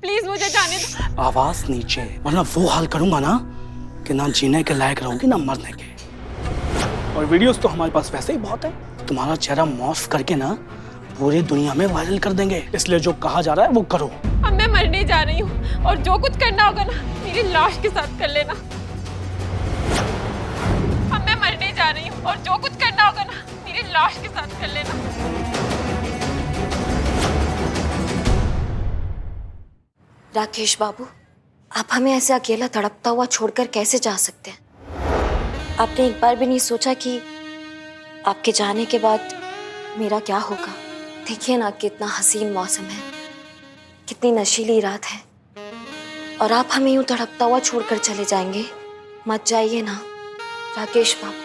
Please मुझे जाने दो। आवाज नीचे, वरना वो हाल करूंगा ना कि ना जीने के लायक रहूंगी ना मरने के। और वीडियोस तो हमारे पास वैसे ही बहुत है। तुम्हारा चेहरा मॉर्फ करके ना पूरी दुनिया में वायरल कर देंगे। इसलिए जो कहा जा रहा है वो करो। अब मैं मरने जा रही हूँ और जो कुछ करना होगा ना मेरी लाश के साथ कर लेना। अब मैं मरने जा रही हूँ और जो कुछ करना होगा ना मेरी लाश के साथ कर लेना। राकेश बाबू, आप हमें ऐसे अकेला तड़पता हुआ छोड़कर कैसे जा सकते हैं? आपने एक बार भी नहीं सोचा कि आपके जाने के बाद मेरा क्या होगा? देखिए ना कितना हसीन मौसम है, कितनी नशीली रात है, और आप हमें यूं तड़पता हुआ छोड़कर चले जाएंगे। मत जाइए ना राकेश बाबू,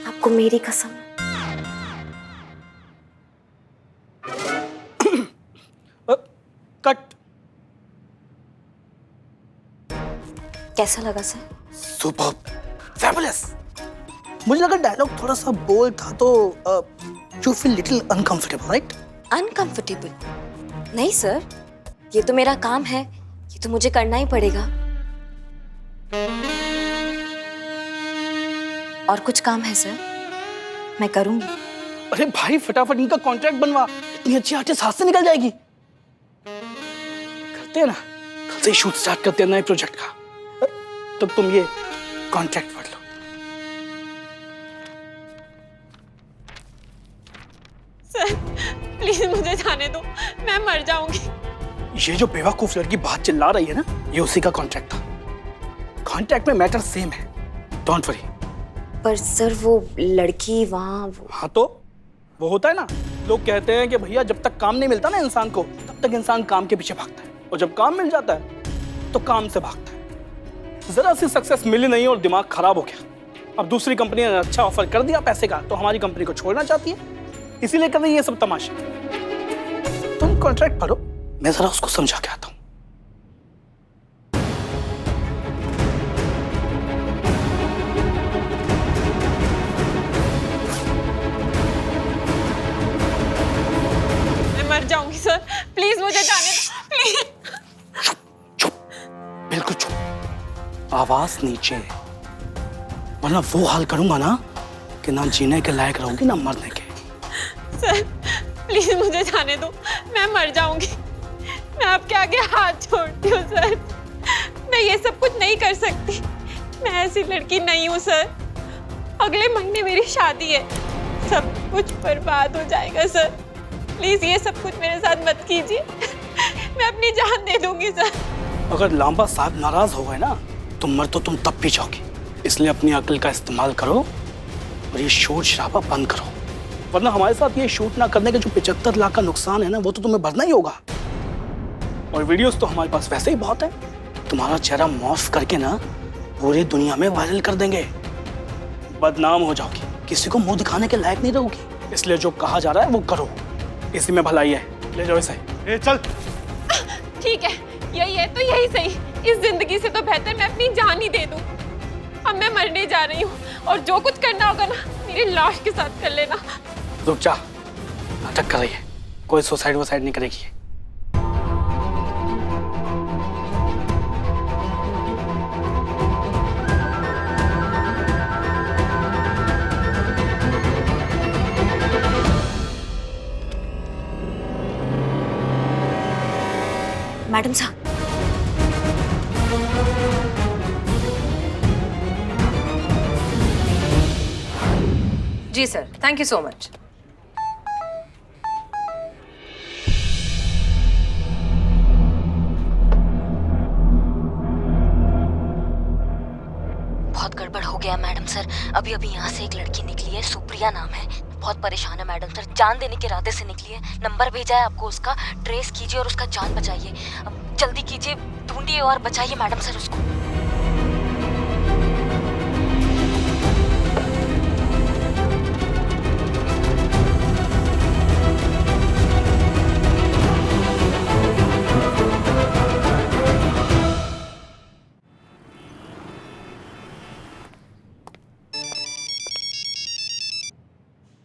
आपको मेरी कसम। कट। कैसा लगा सर? Super, fabulous. मुझे लगा डायलॉग थोड़ा सा बोल्ड था तो you feel little uncomfortable, right? Uncomfortable? नहीं सर, ये तो मेरा काम है, ये तो मुझे करना ही पड़ेगा। और कुछ काम है सर, मैं करूंगी। अरे भाई फटाफट इनका कॉन्ट्रैक्ट बनवा, इतनी अच्छी आर्टिस्ट हाथ से निकल जाएगी। करते हैं ना, कल से ही शूट स्टार्ट करते हैं नए प्रोजेक्ट का। तो तुम ये कॉन्ट्रैक्ट पढ़ लो। सर प्लीज मुझे जाने दो, मैं मर जाऊंगी। ये जो बेवकूफ लड़की बात चिल्ला रही है ना, ये उसी का कॉन्ट्रैक्ट था। कॉन्ट्रैक्ट में मैटर सेम है, डोंट वरी। पर सर वो लड़की वहाँ हाँ तो वो होता है ना, लोग कहते हैं कि भैया जब तक काम नहीं मिलता ना इंसान को, तब तक इंसान काम के पीछे भागता है, और जब काम मिल जाता है तो काम से भागता है। जरा सी सक्सेस मिली नहीं और दिमाग खराब हो गया। अब दूसरी कंपनी ने अच्छा ऑफर कर दिया पैसे का, तो हमारी कंपनी को छोड़ना चाहती है, इसीलिए कर रही है ये सब तमाशे। तुम कॉन्ट्रैक्ट पढ़ो, मैं जरा उसको समझा के आता हूँ। मैं मर जाऊंगी सर, प्लीज मुझे जाने दो, प्लीज। चुप, बिल्कुल चुप। आवाज नीचे, वरना वो हाल करूंगा ना कि ना जीने के लायक रहूंगी ना मरने के। सर प्लीज मुझे जाने दो, मैं मर जाऊंगी। मैं आपके आगे हाथ जोड़ती हूँ सर, मैं ये सब कुछ नहीं कर सकती। मैं ऐसी लड़की नहीं हूँ सर। अगले महीने मेरी शादी है, सब कुछ बर्बाद हो जाएगा सर। प्लीज ये सब कुछ मेरे साथ मत कीजिए, मैं अपनी जान दे दूंगी सर। अगर लांबा साहब नाराज हो गए ना तो मर तो तुम तब भी जाओगी। इसलिए अपनी अक्ल का इस्तेमाल करो और ये शोर शराबा बंद करो, वरना हमारे साथ ये शूट ना करने के जो 75 लाख का नुकसान है ना, वो तो तुम्हें भरना ही होगा। और वीडियोस तो हमारे पास वैसे ही बहुत है। तुम्हारा चेहरा मॉर्फ करके ना पूरी दुनिया में वायरल कर देंगे। बदनाम हो जाओगी, किसी को मुंह दिखाने के लायक नहीं रहोगी। इसलिए जो कहा जा रहा है वो करो, इसी में भलाई है। ले जाओ इसे। ए चल। ठीक है, यही है तो यही सही। इस जिंदगी से तो बेहतर मैं अपनी जान ही दे दूं। अब मैं मरने जा रही हूँ और जो कुछ करना होगा ना मेरी लाश के साथ कर लेना। रुक जा, नाटक कर रही है, कोई सुसाइड वसाइड नहीं करेगी। मैडम साहब, जी sir, thank you so much. बहुत गड़बड़ हो गया मैडम सर। अभी यहाँ से एक लड़की निकली है, सुप्रिया नाम है, बहुत परेशान है मैडम सर। जान देने के इरादे से निकली है। नंबर भेजा है आपको उसका, ट्रेस कीजिए और उसका जान बचाइए। जल्दी कीजिए, ढूंढिए और बचाइए मैडम सर उसको।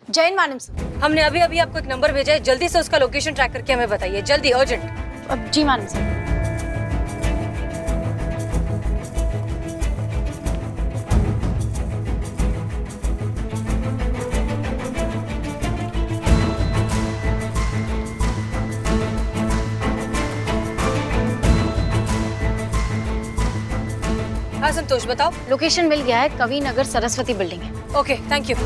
जैन मैडम सर, हमने अभी अभी आपको एक नंबर भेजा है, जल्दी से उसका लोकेशन ट्रैक करके हमें बताइए, जल्दी, अर्जेंट। जी मैडम सर। हाँ संतोष बताओ। लोकेशन मिल गया है, कवि नगर सरस्वती बिल्डिंग है। Okay thank you.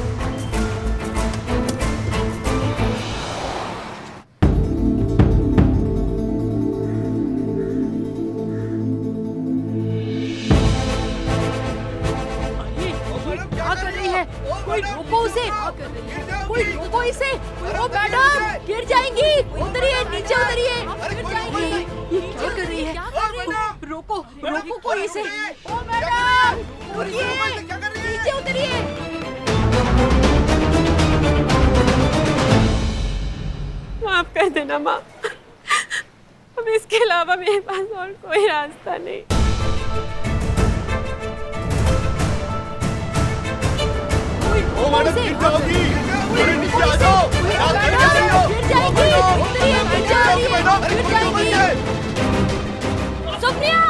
क्या कर रही है? कोई रोको उसे! कोई रोको इसे! ओ मैडम, गिर जाएंगी! उतरिए, नीचे उतरिए! गिर जाएंगी! ये क्या कर रही है? रोको, रोको कोई इसे! ओ मैडम, रुकिए! नीचे उतरिए! माफ कर देना माँ, अब इसके अलावा मेरे पास और कोई रास्ता नहीं। ओ मैडम, गिर जाओगी! नीचे आ जाओ! गिर जाएंगी! उतरिए, नीचे उतरिए! गिर जाएंगी! सुप्रिया!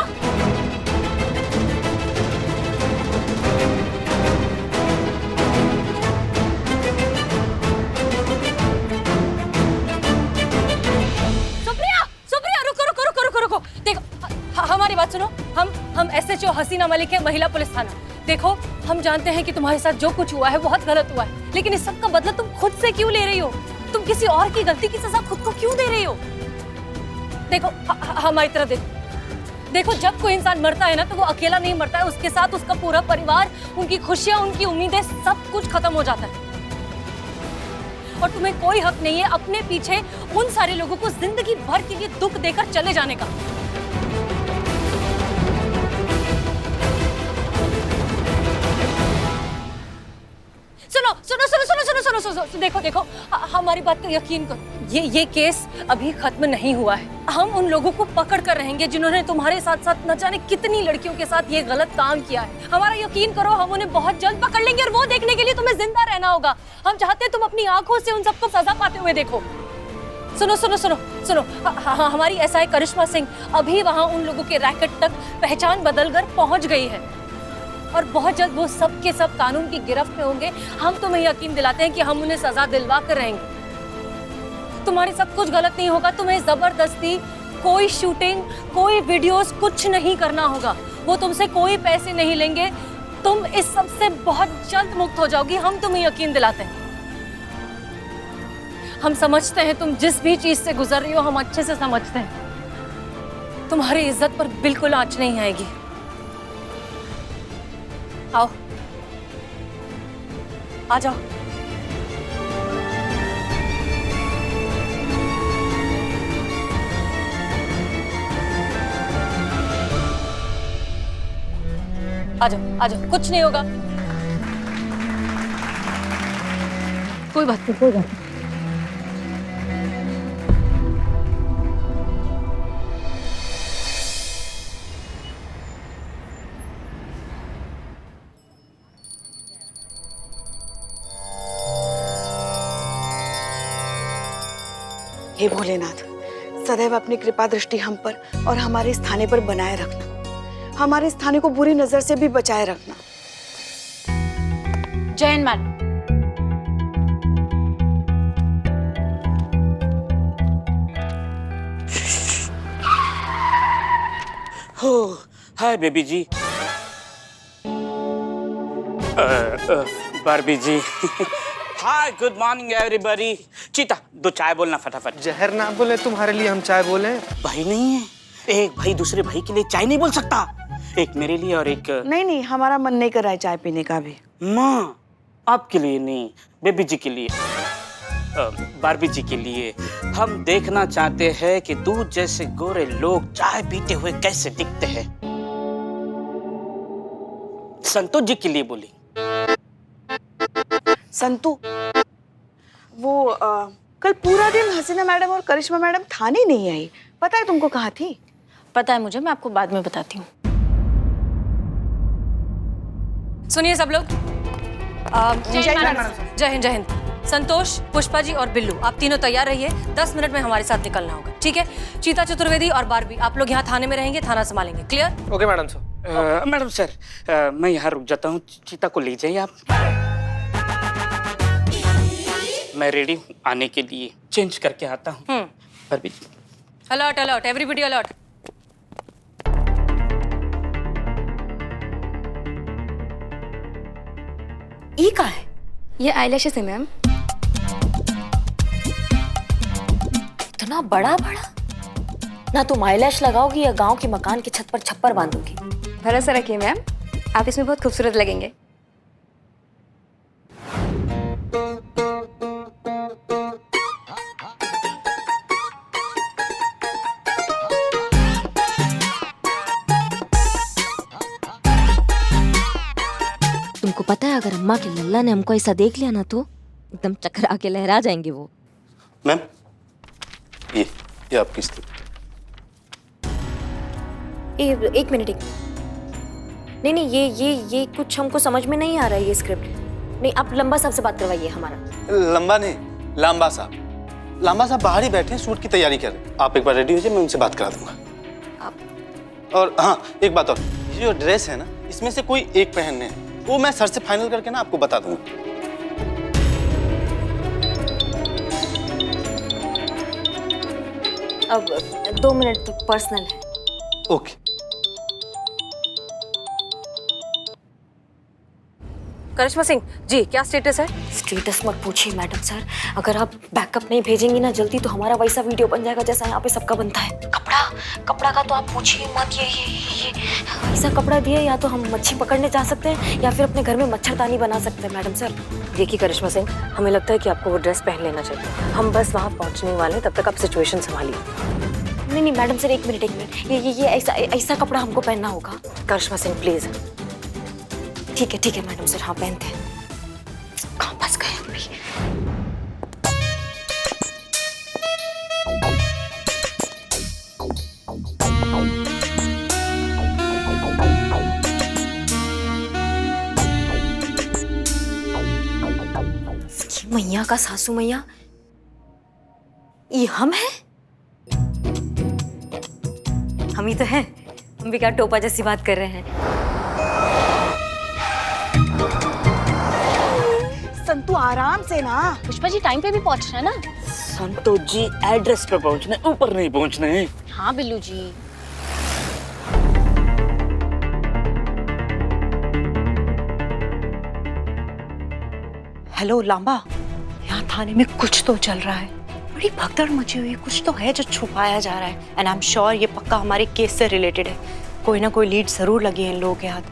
रुको। देखो हमारी बात सुनो। हम SHO हसीना मलिक है, महिला पुलिस थाना। देखो हम जानते हैं कि तुम्हारे साथ जो कुछ हुआ है बहुत गलत हुआ है, लेकिन इस सब का बदला तुम खुद से क्यों ले रही हो? तुम किसी और की गलती की सजा खुद को क्यों दे रही हो? देखो हमारी तरफ देखो, जब कोई इंसान मरता है ना तो वो अकेला नहीं मरता है, उसके साथ उसका पूरा परिवार, उनकी खुशियां, उनकी उम्मीदें, सब कुछ खत्म हो जाता है। और तुम्हें कोई हक नहीं है अपने पीछे उन सारे लोगों को जिंदगी भर के लिए दुख देकर चले जाने का। सुनो, देखो हमारी बात को यकीन करो, ये केस अभी खत्म नहीं हुआ है। हम उन लोगों को पकड़ कर रहेंगे जिन्होंने तुम्हारे साथ साथ न जाने कितनी लड़कियों के साथ ये गलत काम किया है। हमारा यकीन करो, हम उन्हें बहुत जल्द पकड़ लेंगे और वो देखने के लिए तुम्हें जिंदा रहना होगा। हम चाहते हैं तुम अपनी आंखों से उन सबको सजा पाते हुए देखो। सुनो, हमारी SI करिश्मा सिंह अभी वहां उन लोगों के रैकेट तक पहचान बदलकर पहुंच गई है और बहुत जल्द वो सब के सब कानून की गिरफ्त में होंगे। हम तुम्हें यकीन दिलाते हैं कि हम उन्हें सजा दिलवा कर रहेंगे। तुम्हारे साथ कुछ गलत नहीं होगा, तुम्हें जबरदस्ती कोई शूटिंग, कोई वीडियोस कुछ नहीं करना होगा। वो तुमसे कोई पैसे नहीं लेंगे। तुम इस सब से बहुत जल्द मुक्त हो जाओगी, हम तुम्हें यकीन दिलाते हैं। हम समझते हैं तुम जिस भी चीज से गुजर रही हो, हम अच्छे से समझते हैं। तुम्हारी इज्जत पर बिल्कुल आंच नहीं आएगी। आओ, आ जाओ। आ जाओ, कुछ नहीं होगा। कोई बात नहीं। हे भोलेनाथ, सदैव अपनी कृपा दृष्टि हम पर और हमारे इस थाने पर बनाए रखना। हमारे इस थाने को बुरी नजर से भी बचाए रखना। जय हिंद मैडम। हो, हाय बेबी जी। बारबी जी। हाय, गुड मॉर्निंग एवरीबॉडी। चीता, 2 चाय बोलना फटाफट। जहर ना बोले तुम्हारे लिए हम चाय बोले। भाई नहीं है, एक भाई दूसरे भाई के लिए चाय नहीं बोल सकता। एक मेरे लिए और एक नहीं, हमारा मन नहीं कर रहा है चाय पीने का भी। माँ, आपके लिए नहीं, बेबी जी के लिए, बारबी जी के लिए। हम देखना चाहते हैं कि दूध जैसे गोरे लोग चाय पीते हुए कैसे दिखते हैं। संतोष जी के लिए बोली। संतू, वो कल पूरा दिन हसीना मैडम और करिश्मा मैडम थाने नहीं आई। पता है तुमको कहाँ थी? पता है मुझे, मैं आपको बाद में बताती हूँ। सुनिए सब लोग, जय हिंद मैडम। जय हिंद। संतोष, पुष्पा जी और बिल्लू, आप तीनों तैयार रहिए। 10 मिनट में हमारे साथ निकलना होगा, ठीक है? चीता चतुर्वेदी और बारबी, आप लोग यहाँ थाने में रहेंगे, थाना संभालेंगे। Clear? Okay madam sir. Madam sir, मैं यहाँ रुक जाता हूँ, चीता को ले जाइए आप। मैं रेडी हूँ आने के लिए, चेंज करके आता हूँ। Barbie ji. Alert alert, everybody alert. ये का है? ये आईलैशेस है मैम। इतना बड़ा बड़ा? ना तुम आईलैश लगाओगी या गांव के मकान के छत पर छप्पर बांधोगी? भरोसा रखिए मैम, आप इसमें बहुत खूबसूरत लगेंगे। तुमको पता है अगर अम्मा के लल्ला ने हमको ऐसा देख लिया ना तो एकदम चकरा के लहरा जाएंगे वो। मैम, ये आपकी स्लिप। एक मिनट। नहीं, ये कुछ हमको समझ में नहीं आ रहा है ये स्क्रिप्ट। नहीं, आप लंबा साहब से बात करवाइए हमारा। लंबा नहीं, लांबा साहब। लांबा साहब बाहर ही बैठे हैं, शूट की तैयारी कर रहे हैं। आप एक बार रेडी हो जाइए, मैं उनसे बात करा दूंगा। और हाँ, एक बात और, ये जो ड्रेस है ना, इसमें से कोई एक पहनने है, वो मैं सर से फाइनल करके ना आपको बता दूंगा। अब 2 मिनट पर्सनल है। ओके। करिश्मा सिंह जी, क्या स्टेटस है? स्टेटस मत पूछिए मैडम सर, अगर आप बैकअप नहीं भेजेंगी ना जल्दी तो हमारा वैसा वीडियो बन जाएगा जैसा यहाँ पे सबका बनता है। कपड़ा का तो आप पूछिए मत। ये ऐसा कपड़ा दिए या तो हम मच्छी पकड़ने जा सकते हैं या फिर अपने घर में मच्छरदानी बना सकते हैं मैडम सर। देखिए करिश्मा सिंह, हमें लगता है कि आपको वो ड्रेस पहन लेना चाहिए। हम बस वहाँ पहुँचने वाले हैं, तब तक आप सिचुएशन संभालिए। नहीं मैडम सर, एक मिनट। ये ऐसा कपड़ा हमको पहनना होगा। करिश्मा सिंह प्लीज। ठीक है मैडम सर, हाँ पहनते हैं। कहाँ फंस गए हम भी? मैया का सासू मैया, ये हम हैं? हम ही तो हैं। हम भी क्या टोपा जैसी बात कर रहे हैं। संतु आराम से ना। पुष्पा जी टाइम पे भी पहुंचना है ना? संतोष जी एड्रेस पे पहुंचने, ऊपर नहीं पहुंचना है। हाँ बिल्लू जी। हेलो लांबा, यहाँ थाने में कुछ तो चल रहा है। बड़ी भगदड़ मची हुई है, कुछ तो है जो छुपाया जा रहा है। एंड आई एम श्योर ये पक्का हमारे केस से रिलेटेड है। कोई ना कोई लीड जरूर लगी है इन लोगों के हाथ।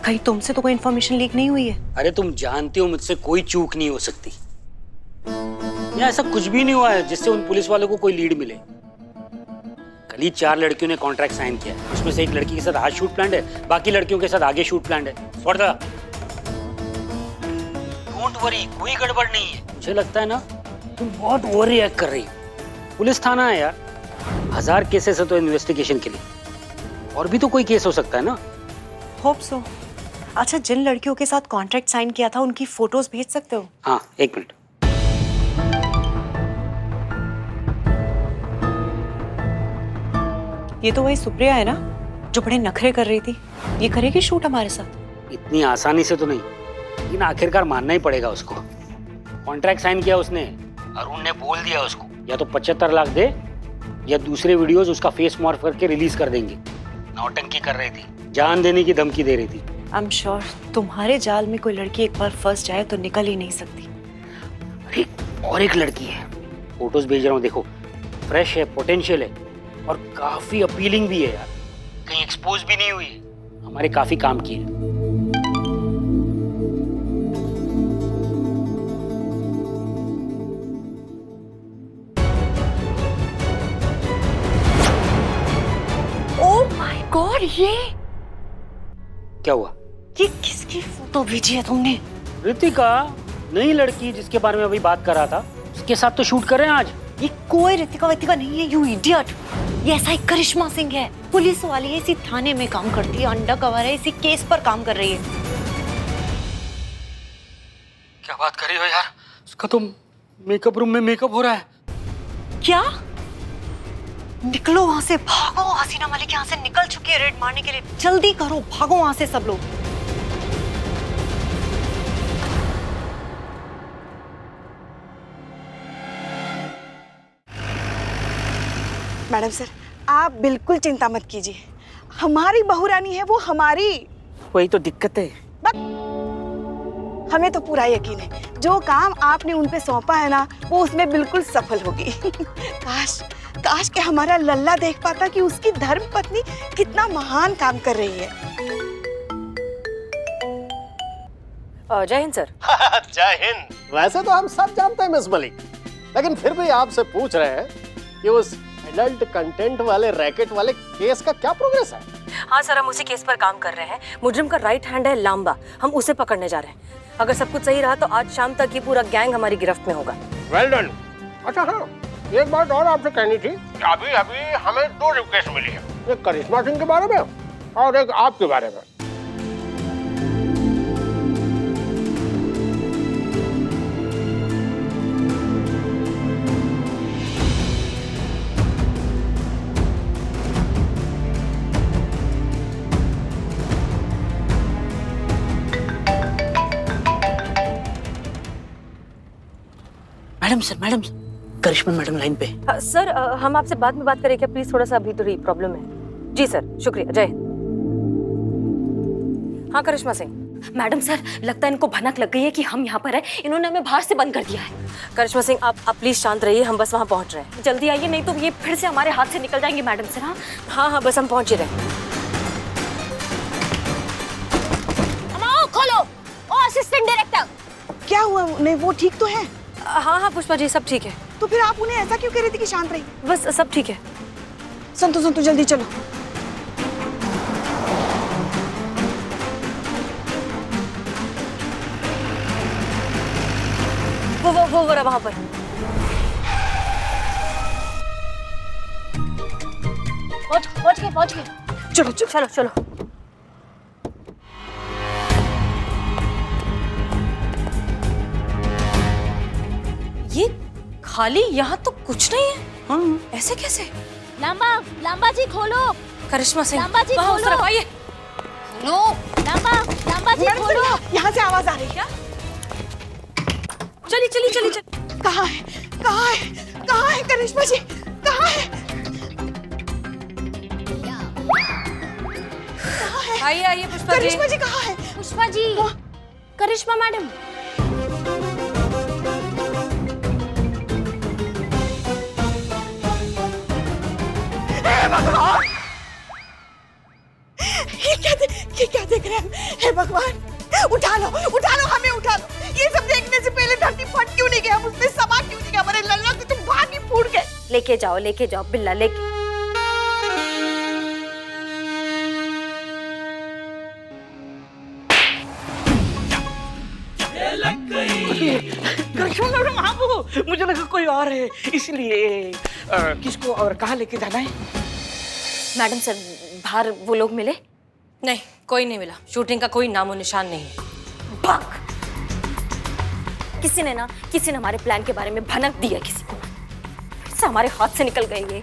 कहीं तुमसे तो कोई इन्फॉर्मेशन लीक नहीं हुई है? अरे तुम जानते हो मुझसे कोई चूक नहीं हो सकती। यहाँ ऐसा कुछ भी नहीं हुआ है जिससे उन पुलिस वालों को कोई लीड मिले। कल ही 4 लड़कियों ने कॉन्ट्रैक्ट साइन किया है, उसमें से एक लड़की के साथ आज शूट प्लान है, बाकी लड़कियों के साथ आगे शूट प्लान है। डोंट वरी, कोई गड़बड़ नहीं है। मुझे लगता है ना तुम बहुत ओवर रिएक्ट कर रही हो। पुलिस थाना है यार, 1000 केसेस है तो इन्वेस्टिगेशन के लिए, और भी तो कोई केस हो सकता है ना। Hope so. अच्छा, जिन लड़कियों के साथ कॉन्ट्रैक्ट साइन किया था उनकी फोटोज भेज सकते हो? हाँ, 1 मिनट। ये तो वही सुप्रिया है ना जो बड़े नखरे कर रही थी। ये करेगी शूट हमारे साथ? इतनी आसानी से तो नहीं, लेकिन आखिरकार मानना ही पड़ेगा उसको। कॉन्ट्रैक्ट साइन किया उसने, अरुण ने बोल दिया उसको या तो 75 लाख दे या दूसरे वीडियोस उसका फेस मॉर्फ करके रिलीज कर देंगे। नौटंकी कर रही थी, जान देने की धमकी दे रही थी। आई एम श्योर तुम्हारे जाल में कोई लड़की एक बार फंस जाए तो निकल ही नहीं सकती। अरे और एक लड़की है, फोटोज भेज रहा हूँ देखो, फ्रेश है, पोटेंशियल है और काफी अपीलिंग भी है यार। कहीं एक्सपोज भी नहीं हुई है, हमारे काफी काम की है। ओह माय गॉड, ये क्या हुआ? ये किसकी फोटो भेजी है तुमने? रितिका, नई लड़की जिसके बारे में अभी बात कर रहा था, उसके साथ तो शूट कर रहे हैं आज। ये कोई रितिका नहीं है, यू इडियट। ये ऐसा एक करिश्मा सिंह है, पुलिस वाली है, इसी थाने में काम करती है, अंडर कवर है, इसी केस पर काम कर रही है। क्या बात कर रही हो यार? का तो मेकअप रूम में मेकअप हो रहा है। क्या? निकलो वहां से, भागो। हसीना मलिक यहाँ से निकल चुकी है रेड मारने के लिए। जल्दी करो, भागो वहां से सब लोग। मैडम सर, आप बिल्कुल चिंता मत कीजिए। हमारी बहू रानी है वो, हमारी। वही तो दिक्कत है। हमें तो पूरा यकीन है जो काम आपने उन पे सौंपा है ना, वो उसमें बिल्कुल सफल होगी। काश काश कि हमारा लल्ला देख पाता कि उसकी धर्म पत्नी कितना महान काम कर रही है। जय हिंद सर। जय हिंद। वैसे तो हम सब जानते हैं मिस मलिक, लेकिन फिर भी आपसे पूछ रहे हैं कि उस एडल्ट कंटेंट वाले रैकेट वाले केस का क्या प्रोग्रेस है? हाँ सर, हम उसी केस पर काम कर रहे हैं। मुजरिम का राइट हैंड है लांबा, हम उसे पकड़ने जा रहे हैं। अगर सब कुछ सही रहा तो आज शाम तक ये पूरा गैंग हमारी गिरफ्त में होगा। Well done. अच्छा हाँ, एक बात और आपसे कहनी थी कि अभी अभी हमें 2 रिक्वेस्ट मिली है, एक करिश्मा सिंह के बारे में और एक आपके बारे में। मैडम करिश्मा मैडम लाइन पे। सर हम आपसे बाद में बात करें क्या प्लीज? थोड़ा सा अभी थोड़ी प्रॉब्लम है। जी सर, शुक्रिया। जय हिंद। हाँ करिश्मा सिंह। मैडम सर, लगता है इनको भनक लग गई है कि हम यहाँ पर हैं। इन्होंने हमें बाहर से बंद कर दिया है। करिश्मा सिंह आप प्लीज शांत रहिए, हम बस वहाँ पहुँच रहे हैं। जल्दी आइए, नहीं तो ये फिर से हमारे हाथ से निकल जाएंगे मैडम सर। हाँ बस हम पहुँच ही रहे हैं। खोलो। ओ असिस्टेंट डायरेक्टर, क्या हुआ उन्हें? वो ठीक तो है? हाँ पुष्पा जी, सब ठीक है। तो फिर आप उन्हें ऐसा क्यों कह रही थी कि शांत रही? बस सब ठीक है। संतु जल्दी चलो। वो रहा वहाँ पर। पहुँच गए। चलो। ये खाली, यहाँ तो कुछ नहीं है। हाँ। ऐसे कैसे? लांबा जी खोलो। करिश्मा सिंह, लांबा जी कहाँ उस खोलो। तरफ आइए। लांबा जी मैडम खोलो। सर, यहाँ से आवाज आ रही है। क्या? चलिए। कहाँ है करिश्मा जी? कहाँ है? आइए पुष्पा जी। करिश्मा जी कहाँ है? पुष्पा जी, करिश्मा मैडम। ये क्या देख रहे हैं? हे भगवान, उठा लो, हमें उठा लो। ये सब देखने से पहले धरती फट क्यों नहीं गया? उसमें समा क्यों नहीं गया? हमारे लल्ला को तुम भाग ही फूट गए। लेके जाओ बिल्ला, लेके। करिश्मा मैडम, हाँ वो मुझे लगा कोई और है, इसलिए किसको और कहाँ लेके जाना है? मैडम सर, बाहर वो लोग मिले? नहीं, कोई नहीं मिला। शूटिंग का कोई नामो निशान नहीं है। भाग। किसी ने हमारे प्लान के बारे में भनक दिया किसी को। फिर से हमारे हाथ से निकल गए ये।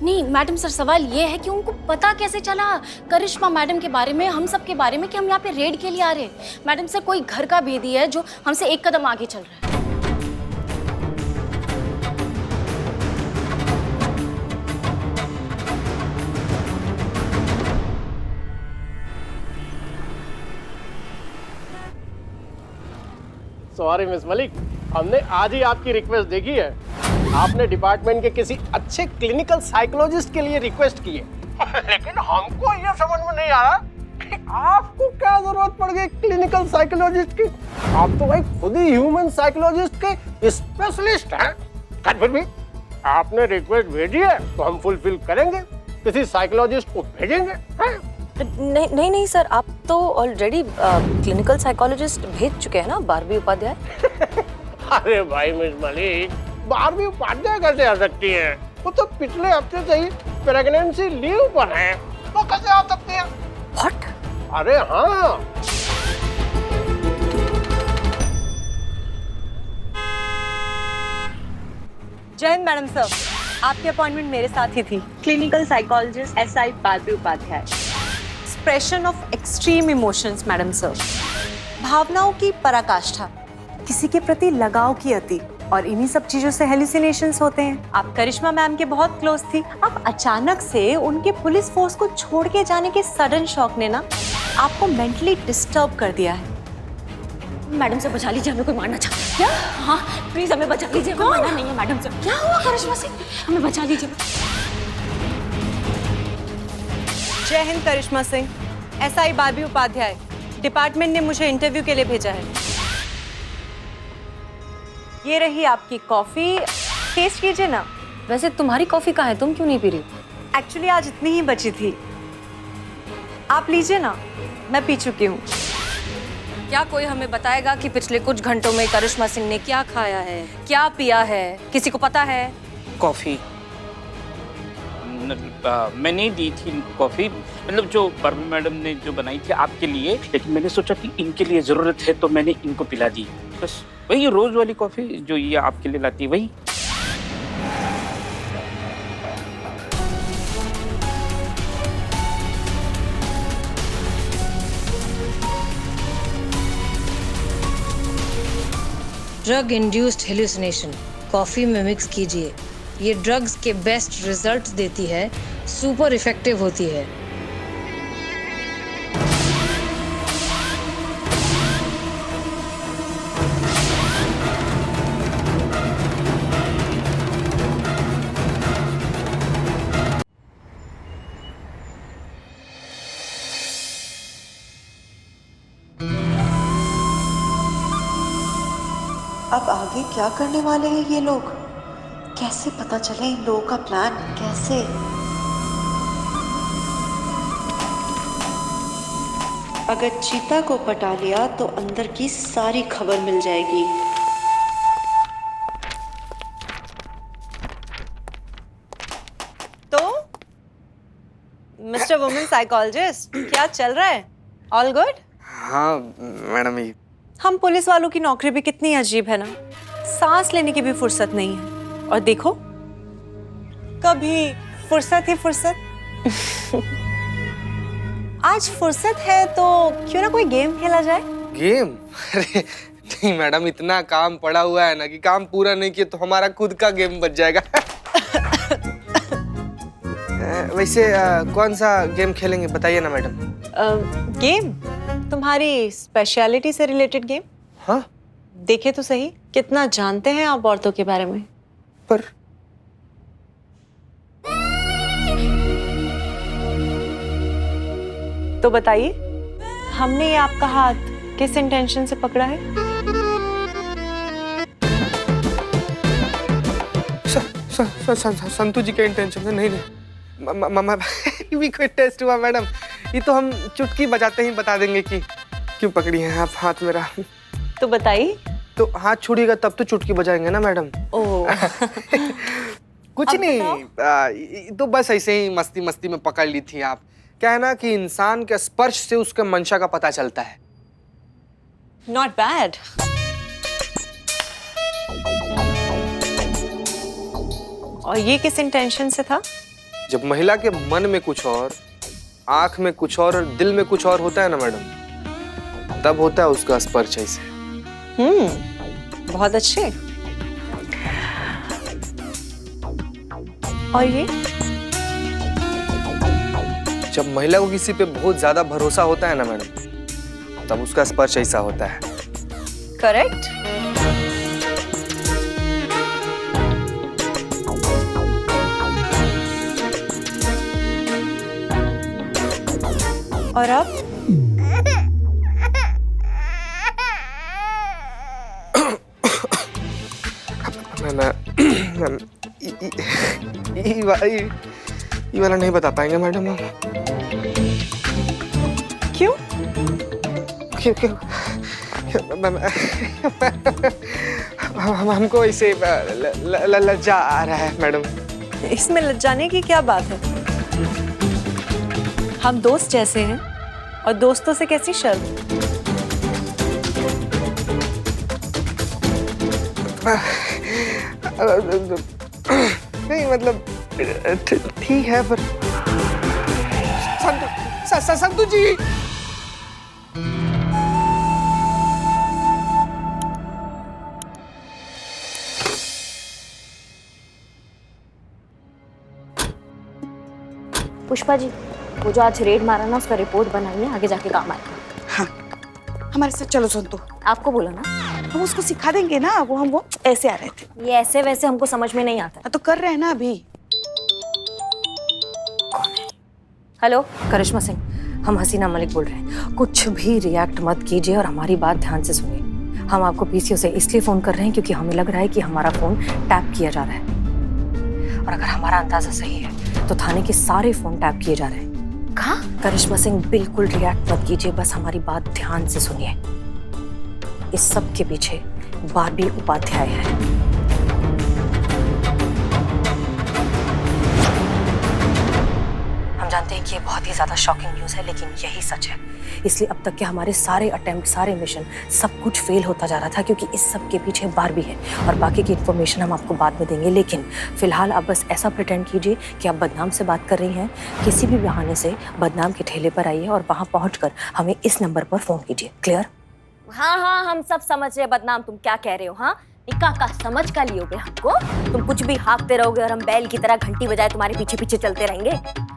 नहीं मैडम सर, सवाल ये है कि उनको पता कैसे चला करिश्मा मैडम के बारे में, हम सब के बारे में, कि हम यहाँ पे रेड के लिए आ रहे हैं। मैडम सर, कोई घर का भेदी है जो हमसे एक कदम आगे चल रहा है। सॉरी मिस मलिक, हमने आज ही आपकी रिक्वेस्ट देखी है। आपने डिपार्टमेंट के किसी अच्छे क्लिनिकल साइकोलॉजिस्ट के लिए रिक्वेस्ट की है, लेकिन हमको ये समझ में नहीं आ रहा कि आपको क्या जरूरत पड़ गई क्लिनिकल साइकोलॉजिस्ट की। आप तो भाई खुद ही ह्यूमन साइकोलॉजिस्ट के स्पेशलिस्ट हैं। फिर भी आपने रिक्वेस्ट भेजी है तो हम फुलफिल करेंगे, किसी साइकोलॉजिस्ट को भेजेंगे। नहीं सर, आप तो ऑलरेडी क्लिनिकल साइकोलॉजिस्ट भेज चुके हैं ना, बारबी उपाध्याय। अरे भाई मिस मलिक, बारबी उपाध्याय कैसे आ सकती हैं? वो तो पिछले हफ्ते से ही प्रेगनेंसी लीव पर हैं, तो कैसे आ सकती हैं? What? अरे हाँ, जय हिंद मैडम सर, आपकी अपॉइंटमेंट मेरे साथ ही थी। Clinical psychologist SI Barbie Upadhyay. Expression of extreme emotions madam sir, भावनाओं की पराकाष्ठा, किसी के प्रति लगाव की अति, और इन्हीं सब चीजों से हेलुसिनेशंस होते हैं। आप करिश्मा मैम के बहुत क्लोज थी, अब अचानक से उनके पुलिस फोर्स को छोड़ के जाने के सडन शॉक ने ना आपको मेंटली डिस्टर्ब कर दिया है। मैडम से बचा लीजिए, हमें कोई मारना चाहता है क्या? हाँ प्लीज हमें बचा लीजिए, हमें मारना नहीं है मैडम से। क्या हुआ करिश्मा से? हमें बचा लीजिए। जय हिंद Karishma Singh, SI Barbie Upadhyay, department ने मुझे इंटरव्यू के लिए भेजा है। ये रही आपकी कॉफी, टेस्ट कीजिए ना। वैसे तुम्हारी कॉफी कहाँ है, तुम क्यों नहीं पी रही? एक्चुअली आज इतनी ही बची थी, आप लीजिए ना, मैं पी चुकी हूँ। क्या कोई हमें बताएगा कि पिछले कुछ घंटों में करिश्मा सिंह ने क्या खाया है, क्या पिया है? किसी को पता है? कॉफी मैंने दी थी कॉफी, मतलब जो बारबी मैडम ने जो बनाई थी आपके लिए, लेकिन मैंने सोचा कि इनके लिए जरूरत है तो मैंने इनको पिला दी। बस वही रोज वाली कॉफी जो ये आपके लिए लाती है वही। ड्रग इंड्यूस्ड हेलुसिनेशन कॉफी में मिक्स कीजिए। ये ड्रग्स के बेस्ट रिजल्ट्स देती है, सुपर इफेक्टिव होती है। अब आगे क्या करने वाले हैं ये लोग? कैसे पता चले इन लोगों का प्लान? कैसे? अगर चीता को पटा लिया तो अंदर की सारी खबर मिल जाएगी। तो मिस्टर वुमेन साइकोलॉजिस्ट, क्या चल रहा है? All good? हाँ मैडम, ये हम पुलिस वालों की नौकरी भी कितनी अजीब है ना, सांस लेने की भी फुर्सत नहीं है। और देखो, कभी फुर्सत ही फुर्सत। आज फुर्सत है तो क्यों ना कोई गेम खेला जाए? गेम? अरे नहीं मैडम, इतना काम पड़ा हुआ है ना कि काम पूरा नहीं किया तो हमारा खुद का गेम बच जाएगा। वैसे कौन सा गेम खेलेंगे बताइए ना मैडम। गेम? तुम्हारी स्पेशलिटी से रिलेटेड गेम? हाँ देखे तो सही, कितना जानते हैं आप औरतों के बारे में? पर तो बताइए, हमने ये आपका हाथ किस इंटेंशन से पकड़ा है? संतु जी के इंटेंशन से नहीं। ये कोई टेस्ट हुआ मैडम? ये तो हम चुटकी बजाते ही बता देंगे कि क्यों पकड़ी हैं आप हाथ मेरा। तो बताइए। तो हाथ छूटेगा तब तो चुटकी बजाएंगे ना मैडम। ओह कुछ नहीं, तो बस ऐसे ही मस्ती मस्ती में पकड़ ली थी आप। क्या है ना कि इंसान के स्पर्श से उसके मंशा का पता चलता है। Not bad. और ये किस इंटेंशन से था? जब महिला के मन में कुछ और, आंख में कुछ और दिल में कुछ और होता है ना मैडम, तब होता है उसका स्पर्श ऐसे। बहुत अच्छे। और ये? जब महिला को किसी पे बहुत ज्यादा भरोसा होता है ना मैडम, तब उसका स्पर्श ऐसा होता है। करेक्ट। और अब? ये वाला नहीं बता पाएंगे मैडम हम। क्यों? हमको इसे लज्जा आ रहा है मैडम। इसमें लज्जाने की क्या बात है? हम दोस्त जैसे हैं और दोस्तों से कैसी शर्म? नहीं मतलब ठीक है पर संतु जी। पुष्पा जी, वो जो आज रेड मारा ना उसका रिपोर्ट बनाइए, आगे जाके काम आएगा। हाँ, हमारे साथ चलो संतु। आपको बोला ना, हम उसको सिखा देंगे ना, वो ऐसे आ रहे थे। ये ऐसे वैसे हमको समझ में नहीं आता। तो कर रहे हैं ना अभी। हेलो करिश्मा सिंह, हम हसीना मलिक बोल रहे हैं। कुछ भी रिएक्ट मत कीजिए और हमारी बात ध्यान से सुनिए। हम आपको पीसीओ से इसलिए फोन कर रहे हैं क्योंकि हमें लग रहा है कि हमारा फोन टैप किया जा रहा है, और अगर हमारा अंदाजा सही है तो थाने के सारे फोन टैप किए जा रहे हैं। कहा? करिश्मा सिंह बिल्कुल रिएक्ट मत कीजिए, बस हमारी बात ध्यान से सुनिए। इस सब के पीछे बारबी उपाध्याय है। हम जानते हैं कि ये बहुत ही ज्यादा शॉकिंग न्यूज है, लेकिन यही सच है। इसलिए अब तक के हमारे सारे अटेम्प्ट, सारे मिशन, सब कुछ फेल होता जा रहा था क्योंकि इस सब के पीछे बारबी है। और बाकी की इन्फॉर्मेशन हम आपको बाद में देंगे, लेकिन फिलहाल आप बस ऐसा प्रिटेंड कीजिए कि आप बदनाम से बात कर रही हैं। किसी भी बहाने से बदनाम के ठेले पर आइए और वहां पहुंचकर हमें इस नंबर पर फोन कीजिए। क्लियर? हाँ हाँ, हम सब समझ रहे। बदनाम तुम क्या कह रहे हो? हाँ, निकाह का समझ का लियोगे हमको? तुम कुछ भी हाँकते रहोगे और हम बैल की तरह घंटी बजाए तुम्हारे पीछे पीछे चलते रहेंगे?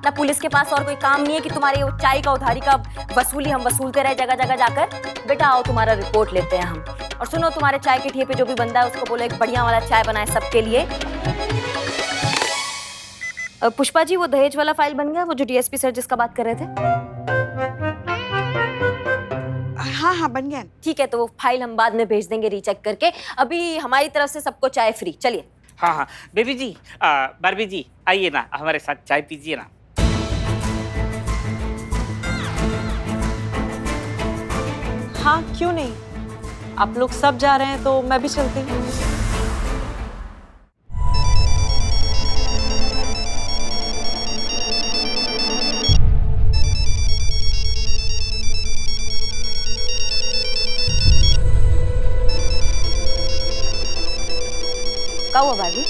ना पुलिस के पास और कोई काम नहीं है कि तुम्हारे वो चाय का उधारी का वसूली हम वसूलते रहे जगह जगह जाकर? बेटा आओ, तुम्हारा रिपोर्ट लेते हैं हम। और सुनो, तुम्हारे चाय के ठिए पे जो भी बंदा है उसको बोलो एक बढ़िया वाला चाय बनाए सबके लिए। पुष्पा जी, वो दहेज वाला फाइल बन गया, वो जो डीएसपी सर जिसका बात कर रहे थे? हाँ हाँ, बन गया। ठीक है, तो वो फाइल हम बाद में भेज देंगे रीचेक करके। अभी हमारी तरफ से सबको चाय फ्री। चलिए। हाँ हाँ बेबी जी, बारबी जी आइए ना, हमारे साथ चाय पीजिए ना। हाँ, क्यों नहीं। आप लोग सब जा रहे हैं तो मैं भी चलती हूँ। क्या हुआ बाबी?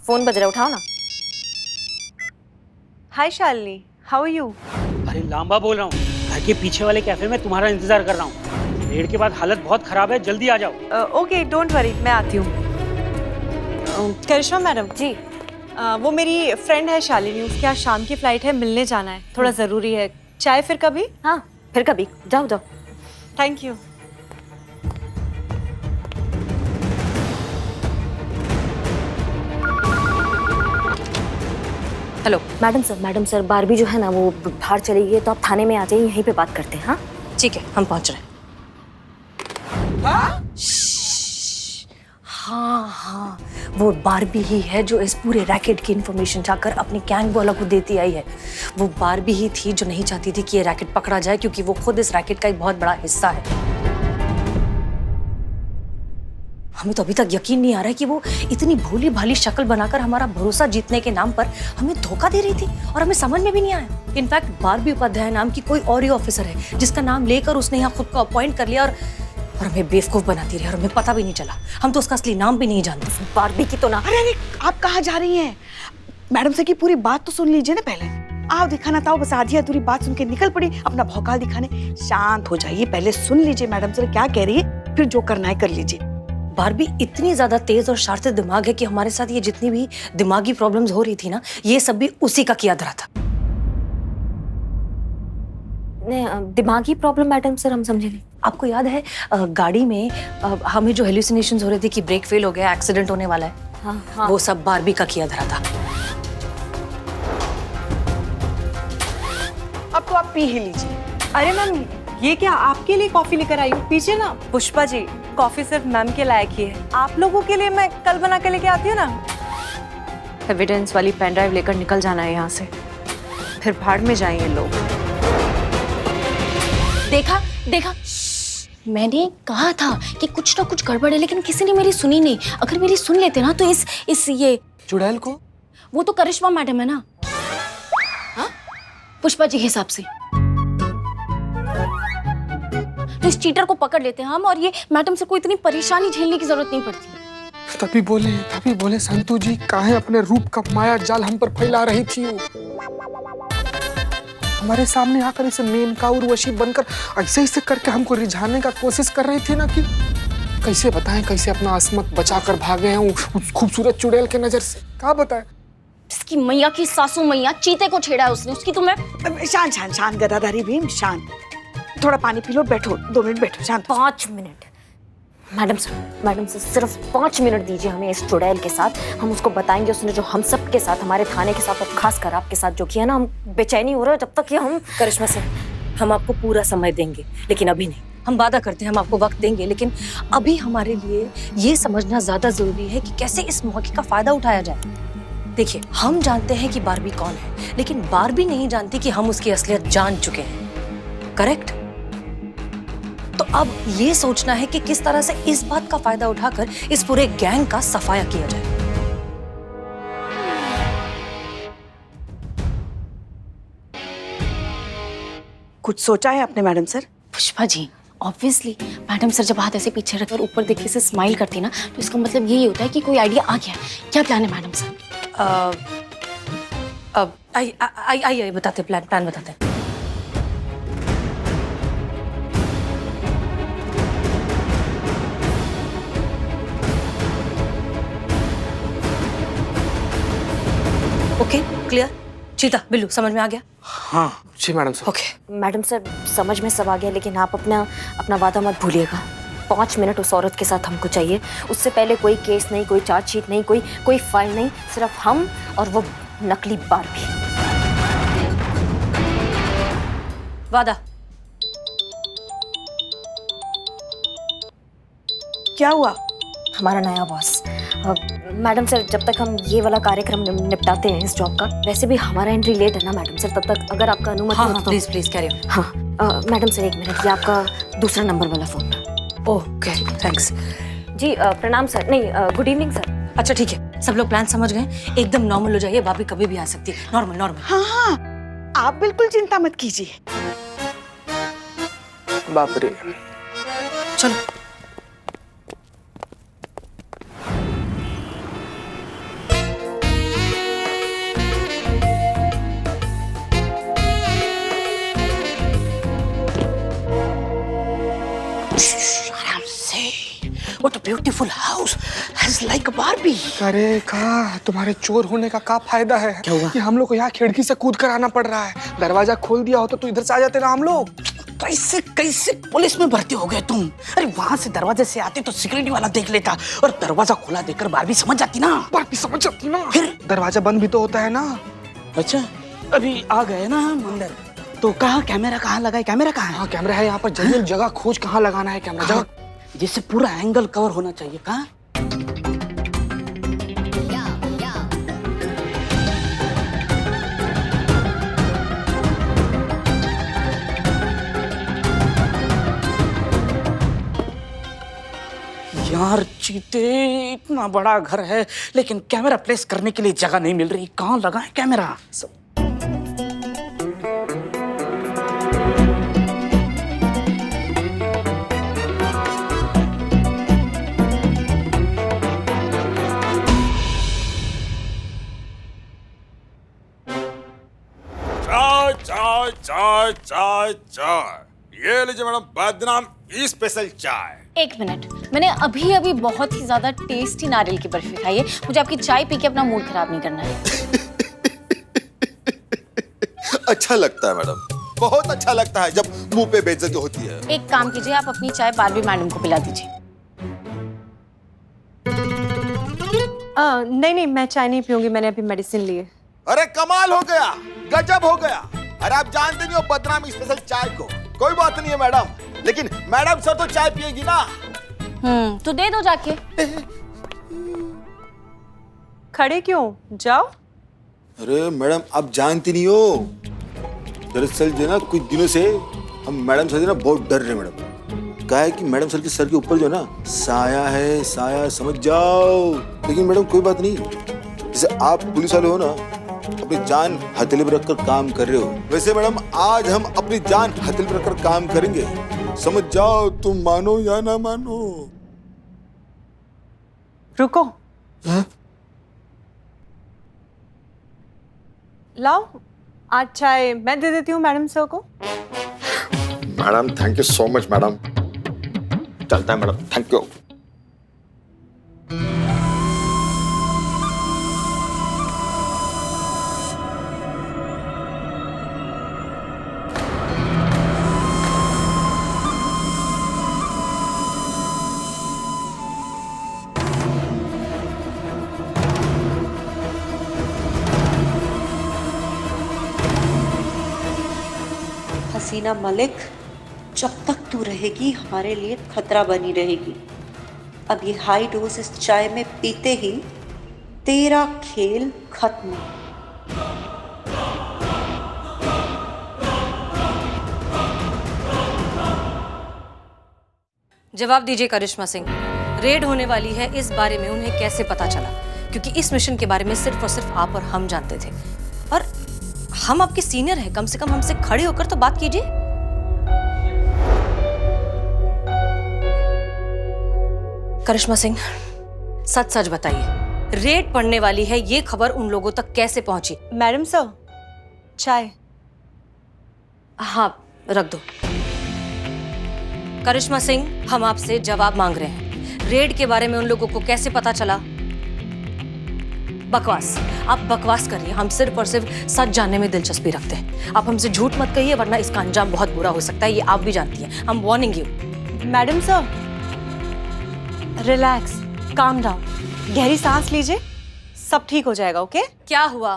फोन बज रहा, उठाओ ना। हाय शालिनी, हाउ आर यू? अरे लांबा बोल रहा हूँ, घर के पीछे वाले कैफे में तुम्हारा इंतजार कर रहा हूँ। रेड के बाद हालत बहुत खराब है, जल्दी आ जाओ। ओके, डोंट वरी, मैं आती हूँ। करिश्मा मैडम जी। वो मेरी फ्रेंड है शालिनी, उसकी आज शाम की फ्लाइट है, मिलने जाना है, थोड़ा जरूरी है। चाय फिर कभी? हाँ फिर कभी, जाओ जाओ। Thank you. Hello madam sir, Barbie जो है ना वो बाहर चली गई है, तो आप थाने में आ जाइए, यहीं पे बात करते हैं। हाँ ठीक है, हम पहुंच रहे हैं। हाँ हाँ, वो बारबी ही है जो इस पूरे रैकेट की इन्फॉर्मेशन जाकर अपनी गैंग वालों को देती आई है। वो बारबी ही थी जो नहीं चाहती थी कि ये रैकेट पकड़ा जाए, क्योंकि वो खुद इस रैकेट का एक बहुत बड़ा हिस्सा है। हमें तो अभी तक यकीन नहीं आ रहा है कि वो इतनी भोली भाली शक्ल बनाकर हमारा भरोसा जीतने के नाम पर हमें धोखा दे रही थी, और हमें समझ में भी नहीं आया। इनफैक्ट बारबी उपाध्याय नाम की कोई और ही ऑफिसर है जिसका नाम लेकर उसने यहाँ खुद को अपॉइंट कर लिया, और हमें बेवकूफ बनाती रही, और हमें पता भी नहीं चला। हम तो उसका असली नाम भी नहीं जानते। बारबी की तो ना। अरे आप कहाँ जा रही हैं? मैडम से की पूरी बात तो सुन लीजिए ना पहले। आओ दिखाना था, बस आधी अधूरी बात सुन के निकल पड़ी अपना भौकाल दिखाने। शांत हो जाइए, पहले सुन लीजिए मैडम से क्या कह रही है, फिर जो करना है कर लीजिए। बारबी इतनी ज्यादा तेज और शातिर दिमाग है कि हमारे साथ ये जितनी भी दिमागी प्रॉब्लम्स हो रही थी ना, ये सब भी उसी का किया धरा था। दिमागी प्रॉब्लम मैडम सर, हम समझे नहीं। आपको याद है गाड़ी में हमें जो हेलुसिनेशंस हो रहे थे कि ब्रेक फेल हो गया, एक्सीडेंट होने वाला है? हाँ, हाँ। वो सब बारबी का किया धरा था। अब तो आप पी ही लीजिए। अरे मैम, ये क्या आपके लिए कॉफी लेकर आई हूँ? पीछे ना। पुष्पा जी, कॉफी सिर्फ मैम के लायक ही है, आप लोगों के लिए मैं कल बना के लेके आती हूँ ना। एविडेंस वाली पेन ड्राइव लेकर निकल जाना है यहाँ से, फिर भाड़ में जाएंगे लोग। देखा देखा, मैंने कहा था कि कुछ ना कुछ गड़बड़ है, लेकिन किसी ने मेरी सुनी नहीं। अगर मेरी सुन लेते ना तो इस ये चुड़ैल को, वो तो करिश्मा मैडम है ना, हाँ? पुष्पा जी के हिसाब से तो इस चीटर को पकड़ लेते हैं हम, और ये मैडम से कोई इतनी परेशानी झेलने की जरूरत नहीं पड़ती। तभी बोले संतू जी काहे अपने रूप का माया जाल हम पर फैला रही थी वो। हमारे सामने आकर इसे मेनका उर्वशी बनकर ऐसे करके हमको रिझाने का कोशिश कर रही थी ना कि कैसे बताएं कैसे अपना अस्मत बचाकर भागे हैं उस खूबसूरत चुड़ैल के नजर से। क्या बताएं? इसकी मैया की सासू मैया चीते को छेड़ा है उसने, उसकी तो मैं। शांत गदाधारी भीम शांत। थोड़ा पानी पी लो, बैठो 2 मिनट बैठो शांत। 5 मिनट मैडम सर सिर्फ 5 मिनट दीजिए हमें इस चुड़ैल के साथ। हम उसको बताएंगे उसने जो हम सब के साथ, हमारे थाने के साथ और खास कर आपके साथ जो किया ना, हम बेचैनी हो रहे हैं जब तक ये हम। करिश्मा सर, हम आपको पूरा समय देंगे लेकिन अभी नहीं। हम वादा करते हैं हम आपको वक्त देंगे, लेकिन अभी हमारे लिए ये समझना ज्यादा जरूरी है कि कैसे इस मौके का फायदा उठाया जाए। देखिए, हम जानते हैं कि बारबी कौन है, लेकिन बारबी नहीं जानती कि हम उसकी असलियत जान चुके हैं। करेक्ट? तो अब ये सोचना है कि किस तरह से इस बात का फायदा उठाकर इस पूरे गैंग का सफाया किया जाए। कुछ सोचा है आपने madam sir? Pushpa ji, obviously madam sir जब हाथ ऐसे पीछे रखकर ऊपर देख के से स्माइल करती ना, तो इसका मतलब यही होता है कि कोई आइडिया आ गया है। क्या प्लान है मैडम सर? आइए बताते, प्लान बताते हैं। Okay, clear? चीता, बिल्लू, समझ में आ गया? हाँ जी madam sir. Okay madam sir समझ में सब आ गया, लेकिन आप अपना वादा मत भूलिएगा। 5 मिनट उस औरत के साथ हमको चाहिए। उससे पहले कोई केस नहीं, कोई चार्जशीट नहीं, कोई फाइल नहीं, सिर्फ हम और वो नकली बारबी। वादा। क्या हुआ? हमारा नया बॉस। मैडम सर, जब तक हम ये वाला कार्यक्रम निपटाते हैं इस जॉब का, वैसे भी हमारा एंट्री लेट है ना मैडम सर, तब तक अगर आपका अनुमति हो तो। Please carry on. हाँ मैडम सर, 1 मिनट, ये आपका दूसरा नंबर वाला फोन। Okay, thanks. जी प्रणाम सर। नहीं, गुड इवनिंग सर। अच्छा ठीक है, सब लोग प्लान समझ गए? एकदम नॉर्मल हो जाइए, भाभी कभी भी आ सकती है। नॉर्मल। हाँ, आप बिल्कुल चिंता मत कीजिए। बाप रे। चलो। What a beautiful house, has like a Barbie. अरे का तुम्हारे चोर होने का फायदा है? क्या हुआ? कि हम लोग को यहाँ खिड़की से कूद कर आना पड़ रहा है। दरवाजा खोल दिया होता तो इधर से आ जाते ना हम लोग। कैसे पुलिस में भर्ती हो गए तुम? अरे वहाँ से दरवाजे से आते तो सिक्योरिटी वाला देख लेता और दरवाजा खुला देखकर बारबी समझ जाती ना। बारबी समझ जाती ना। फिर दरवाजा बंद भी तो होता है ना। अच्छा, अभी आ गए ना हम अंदर, तो कहाँ कैमरा कहाँ लगा है? कैमरा कहाँ है? हाँ कैमरा है यहाँ पर। जल्दी जगह खोज, कहाँ लगाना है कैमरा? जगह जिससे पूरा एंगल कवर होना चाहिए। कहाँ? यार चीते, इतना बड़ा घर है लेकिन कैमरा प्लेस करने के लिए जगह नहीं मिल रही। कहाँ लगा है कैमरा? चाय ये लीजिए मैडम, बदनाम स्पेशल चाय। 1 मिनट, मैंने अभी बहुत ही ज्यादा टेस्टी नारियल की बर्फी खाई है। मुझे आपकी चाय पी के अपना मूड खराब नहीं करना है। अच्छा लगता है मैडम, बहुत अच्छा लगता है जब मुंह पे बेइज्जती होती है। एक काम कीजिए, आप अपनी चाय बारबी मैडम को पिला दीजिए। नहीं, मैं चाय नहीं पीऊंगी, मैंने अभी मेडिसिन ली है। अरे कमाल हो गया, गजब हो गया। अरे आप जानते नहीं हो बदनाम स्पेशल चाय को। कोई बात नहीं है मैडम, लेकिन मैडम सर तो चाय पिएगी ना। तो दे दो जाके। खड़े क्यों? जाओ। अरे मैडम आप जानती नहीं हो, दरअसल जो ना कुछ दिनों से हम मैडम सर से ना बहुत डर रहे हैं मैडम। कहा है कि मैडम सर के सर के ऊपर जो ना साया है, साया समझ जाओ। लेकिन मैडम कोई बात नहीं, जैसे आप पुलिस वाले हो ना, अपनी जान हथेली पर रखकर काम कर रहे हो, वैसे मैडम आज हम अपनी जान हथेली पर रखकर काम करेंगे। समझ जाओ, तुम मानो या ना मानो। रुको। लाओ, आज चाय मैं दे देती हूँ मैडम सर को। Madam thank you so much madam. चलता है मैडम, थैंक यू। हसीना मलिक, जब तक तू रहेगी हमारे लिए खतरा बनी रहेगी। अब ये हाई डोज इस चाय में पीते ही तेरा खेल खत्म। जवाब दीजिए करिश्मा सिंह, रेड होने वाली है, इस बारे में उन्हें कैसे पता चला? क्योंकि इस मिशन के बारे में सिर्फ और सिर्फ आप और हम जानते थे, और हम आपके सीनियर हैं, कम से कम हमसे खड़े होकर तो बात कीजिए। करिश्मा सिंह, सच सच बताइए, रेड पड़ने वाली है ये खबर उन लोगों तक कैसे पहुंची? मैडम सर, चाय। हाँ, रख दो। करिश्मा सिंह, हम आपसे जवाब मांग रहे हैं, रेड के बारे में उन लोगों को कैसे पता चला? बकवास, आप बकवास करिए, हम सिर्फ और सिर्फ सच जानने में दिलचस्पी रखते हैं। आप हमसे झूठ मत कहिए, वरना इसका अंजाम बहुत बुरा हो सकता है, ये आप भी जानती हैं। हम warning you. Madam sir, relax, calm down, गहरी सांस लीजिए, सब ठीक हो जाएगा। ओके? क्या हुआ?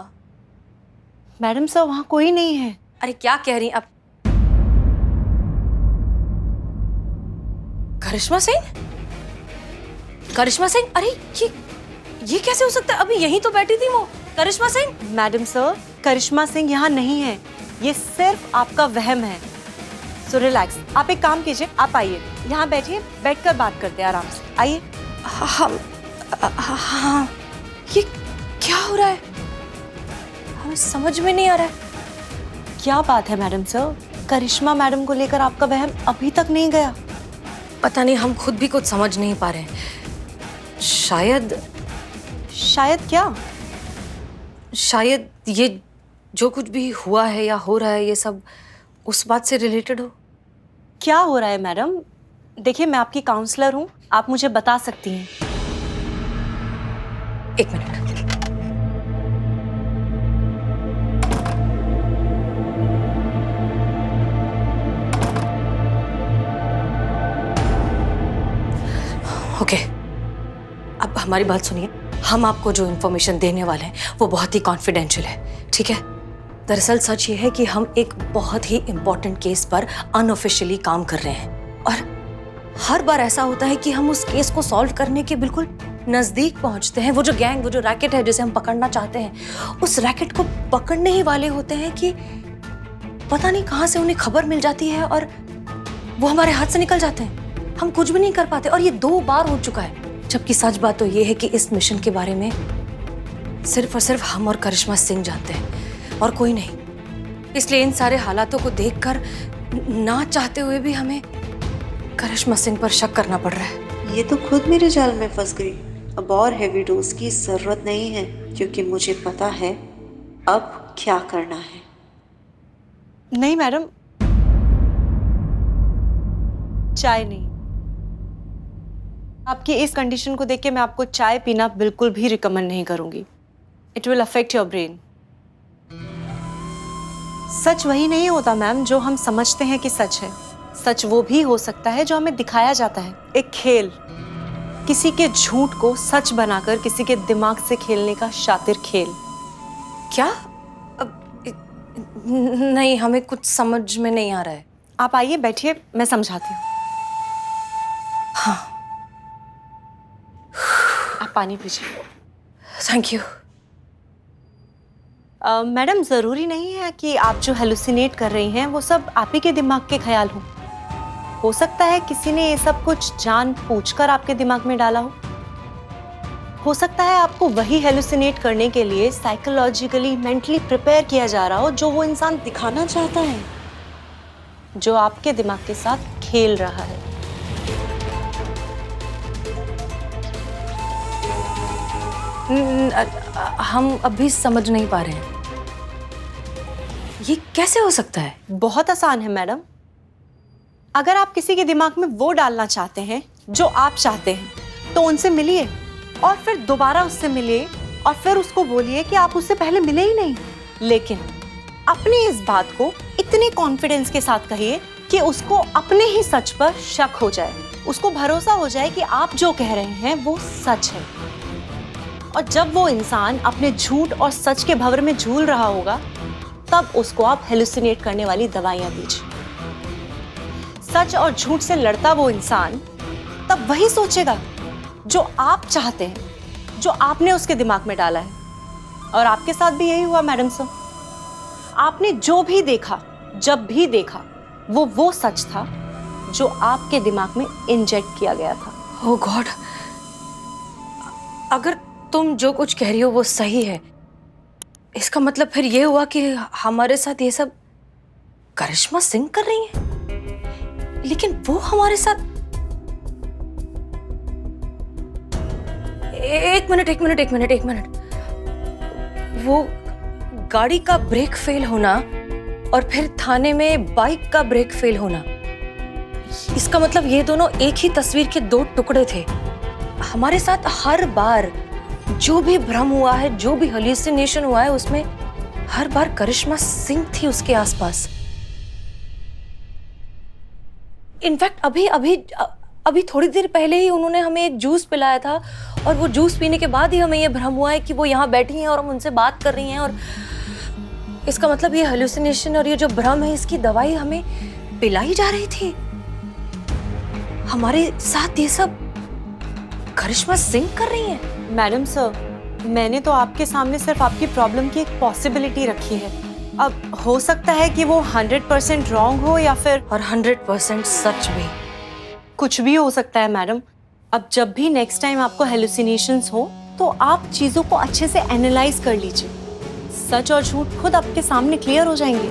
मैडम सर, वहां कोई नहीं है। अरे क्या कह रही हैं आप? करिश्मा सिंह? करिश्मा सिंह, अरे ये कैसे हो सकता है? अभी यहीं तो बैठी थी वो। करिश्मा सिंह? मैडम सर, करिश्मा सिंह यहाँ नहीं है, ये सिर्फ आपका वहम है। सो रिलैक्स, आप एक काम कीजिए, आप आइए, यहाँ बैठिए, बैठकर बात करते हैं आराम से। आइए। हाँ, ये क्या हो रहा है? हमें समझ में नहीं आ रहा है। क्या बात है मैडम सर? करिश्मा मैडम को लेकर आपका वहम अभी तक नहीं गया? पता नहीं, हम खुद भी कुछ समझ नहीं पा रहे हैं। शायद क्या? शायद ये जो कुछ भी हुआ है या हो रहा है, ये सब उस बात से रिलेटेड हो। क्या हो रहा है मैडम? देखिए, मैं आपकी काउंसलर हूँ, आप मुझे बता सकती हैं। एक मिनट। ओके, अब हमारी बात सुनिए। हम आपको जो इन्फॉर्मेशन देने वाले हैं वो बहुत ही कॉन्फिडेंशियल है, ठीक है? दरअसल सच ये है कि हम एक बहुत ही इम्पोर्टेंट केस पर अनऑफिशियली काम कर रहे हैं, और हर बार ऐसा होता है कि हम उस केस को सॉल्व करने के बिल्कुल नजदीक पहुंचते हैं। वो जो गैंग, वो जो रैकेट है जिसे हम पकड़ना चाहते हैं, उस रैकेट को पकड़ने ही वाले होते हैं कि पता नहीं कहां से उन्हें खबर मिल जाती है और वो हमारे हाथ से निकल जाते हैं। हम कुछ भी नहीं कर पाते, और ये 2 बार हो चुका है। जबकि सच बात तो ये है कि इस मिशन के बारे में सिर्फ और सिर्फ हम और करिश्मा सिंह जानते हैं, और कोई नहीं। इसलिए इन सारे हालातों को देखकर ना चाहते हुए भी हमें करिश्मा सिंह पर शक करना पड़ रहा है। ये तो खुद मेरे जाल में फंस गई। अब और हेवी डोज की जरूरत नहीं है, क्योंकि मुझे पता है अब क्या करना है। नहीं मैडम, चाय नहीं। आपकी इस कंडीशन को देख के मैं आपको चाय पीना बिल्कुल भी रिकमेंड नहीं करूंगी। It will affect your brain. सच वही नहीं होता मैम जो हम समझते हैं कि सच है। सच वो भी हो सकता है जो हमें दिखाया जाता है। एक खेल, किसी के झूठ को सच बनाकर किसी के दिमाग से खेलने का शातिर खेल। क्या? नहीं, हमें कुछ समझ में नहीं आ रहा है। आप आइए, बैठिए, मैं समझाती हूँ। हाँ, आप पानी पीजिए। Thank you. मैडम, ज़रूरी नहीं है कि आप जो हेलुसिनेट कर रही हैं वो सब आप ही के दिमाग के ख्याल हो सकता है किसी ने ये सब कुछ जानबूझकर आपके दिमाग में डाला हो सकता है आपको वही हेलुसिनेट करने के लिए साइकोलॉजिकली, मेंटली प्रिपेयर किया जा रहा हो जो वो इंसान दिखाना चाहता है, जो आपके दिमाग के साथ खेल रहा है। हम अभी समझ नहीं पा रहे हैं, ये कैसे हो सकता है? बहुत आसान है मैडम। अगर आप किसी के दिमाग में वो डालना चाहते हैं जो आप चाहते हैं तो उनसे मिलिए और फिर दोबारा उससे मिलिए और फिर उसको बोलिए कि आप उससे पहले मिले ही नहीं, लेकिन अपनी इस बात को इतने कॉन्फिडेंस के साथ कहिए कि उसको अपने ही सच पर शक हो जाए, उसको भरोसा हो जाए कि आप जो कह रहे हैं वो सच है। और जब वो इंसान अपने झूठ और सच के भंवर में झूल रहा होगा तब उसको आप हेलुसिनेट करने वाली दवाइयां दीजिए। सच और झूठ से लड़ता वो इंसान तब वही सोचेगा जो आप चाहते हैं, जो आपने उसके दिमाग में डाला है। और आपके साथ भी यही हुआ मैडम सर। आपने जो भी देखा, जब भी देखा, वो सच था जो आपके दिमाग में इंजेक्ट किया गया था। ओह गॉड, अगर तुम जो कुछ कह रही हो वो सही है, इसका मतलब फिर ये हुआ कि हमारे साथ ये सब करिश्मा सिंह कर रही हैं। लेकिन वो हमारे साथ एक मिनट, वो गाड़ी का ब्रेक फेल होना और फिर थाने में बाइक का ब्रेक फेल होना, इसका मतलब ये दोनों एक ही तस्वीर के दो टुकड़े थे। हमारे साथ हर बार जो भी भ्रम हुआ है, जो भी हेलुसिनेशन हुआ है, उसमें हर बार करिश्मा सिंह थी उसके आसपास। इनफैक्ट अभी थोड़ी देर पहले ही उन्होंने हमें एक जूस पिलाया था और वो जूस पीने के बाद ही हमें ये भ्रम हुआ है कि वो यहाँ बैठी हैं और हम उनसे बात कर रही हैं। और इसका मतलब ये हेलुसिनेशन और ये जो भ्रम है, इसकी दवाई हमें पिलाई जा रही थी। हमारे साथ ये सब करिश्मा सिंह कर रही हैं। मैडम सर, मैंने तो आपके सामने सिर्फ आपकी प्रॉब्लम की एक पॉसिबिलिटी रखी है। अब हो सकता है कि वो 100% रॉन्ग हो या फिर और 100% सच भी। कुछ भी हो सकता है मैडम। अब जब भी नेक्स्ट टाइम आपको हेलुसिनेशंस हो तो आप चीजों को अच्छे से एनालाइज कर लीजिए। सच और झूठ खुद आपके सामने क्लियर हो जाएंगे।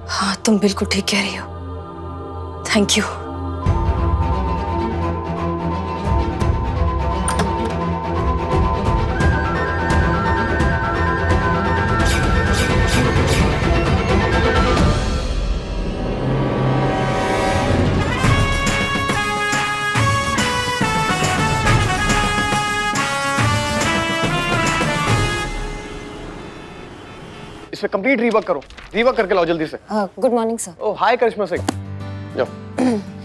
हाँ, तुम बिल्कुल ठीक कह रही हो। Thank you. इसमें कंप्लीट रीवर्क करो, रीवर्क करके लाओ जल्दी से। Good morning sir. Oh hi Karishma Singh,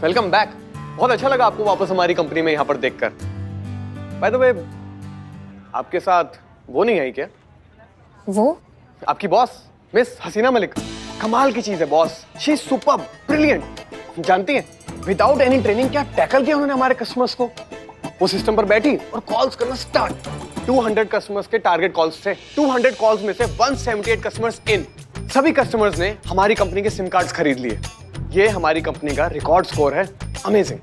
welcome back. बहुत अच्छा लगा आपको वापस हमारी कंपनी में यहाँ पर देखकर। बाय द वे, आपके साथ वो नहीं आई क्या? वो आपकी बॉस मिस हसीना मलिक। कमाल की चीज है boss, she is superb, brilliant. जानती हैं, विदाउट एनी ट्रेनिंग क्या टैकल किया उन्होंने हमारे कस्टमर्स को। वो सिस्टम पर बैठी और कॉल्स करना स्टार्ट। 200 कस्टमर्स के टारगेट कॉल्स थे। 200 कॉल्स में से 178 कस्टमर्स इन। सभी कस्टमर्स ने हमारी कंपनी के सिम कार्ड्स खरीद लिए। ये हमारी कंपनी का रिकॉर्ड स्कोर है। अमेजिंग।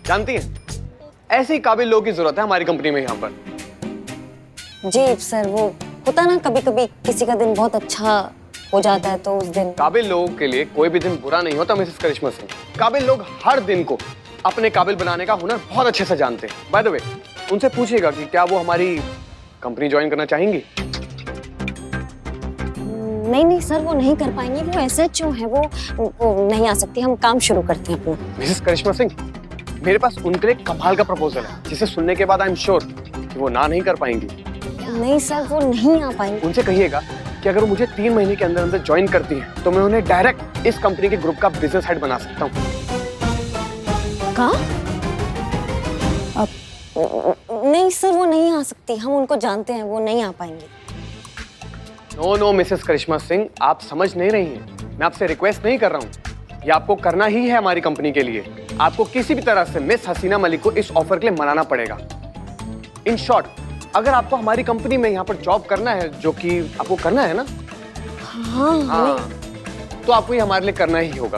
जानती हैं, ऐसी काबिल लोगों की जरूरत है हमारी कंपनी में यहाँ पर। जी सर, वो होता ना कभी कभी किसी का दिन बहुत अच्छा हो जाता है तो उस दिन। काबिल लोगों के लिए कोई भी दिन बुरा नहीं होता मिसेस करिश्मा सिंह। काबिल लोग हर दिन को अपने काबिल बनाने का हुनर बहुत अच्छे से जानते हैं। बाय द वे, उनसे पूछिएगा कि क्या वो हमारी कंपनी ज्वाइन करना चाहेंगी। नहीं सर, वो नहीं कर पाएंगे। वो एसएचओ है, वो नहीं आ सकती। हम काम शुरू करते हैं अपना। मिसेस करिश्मा सिंह, मेरे पास उनके लिए कमाल का प्रपोजल है जिसे सुनने के बाद आई एम श्योर कि वो ना नहीं कर पाएंगी। नहीं सर, वो नहीं आ पाएंगे। उनसे कहिएगा कि अगर वो मुझे 3 महीने के अंदर अंदर ज्वाइन करती हैं तो मैं उन्हें डायरेक्ट इस कंपनी के ग्रुप का बिजनेस हेड बना सकता हूँ। नहीं सर, वो नहीं आ सकती। हम उनको जानते हैं, वो नहीं आ पाएंगे। नो मिसेस करिश्मा सिंह, आप समझ नहीं रही हैं। मैं आपसे रिक्वेस्ट नहीं कर रहा हूँ, ये आपको करना ही है हमारी कंपनी के लिए। आपको किसी भी तरह से मिस हसीना मलिक को इस ऑफर के लिए मनाना पड़ेगा। इन शॉर्ट, अगर आपको हमारी कंपनी में यहाँ पर जॉब करना है, जो कि आपको करना है ना? हाँ, तो आपको ये हमारे लिए करना ही होगा।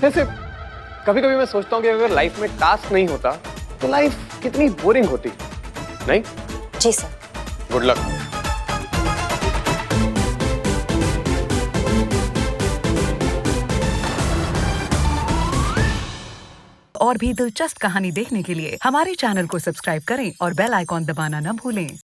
वैसे कभी कभी मैं सोचता हूँ कि अगर लाइफ में टास्क नहीं होता तो लाइफ कितनी बोरिंग होती। नहीं? जी सर। Good luck. और भी दिलचस्प कहानी देखने के लिए हमारे चैनल को सब्सक्राइब करें और बेल आइकॉन दबाना न भूलें।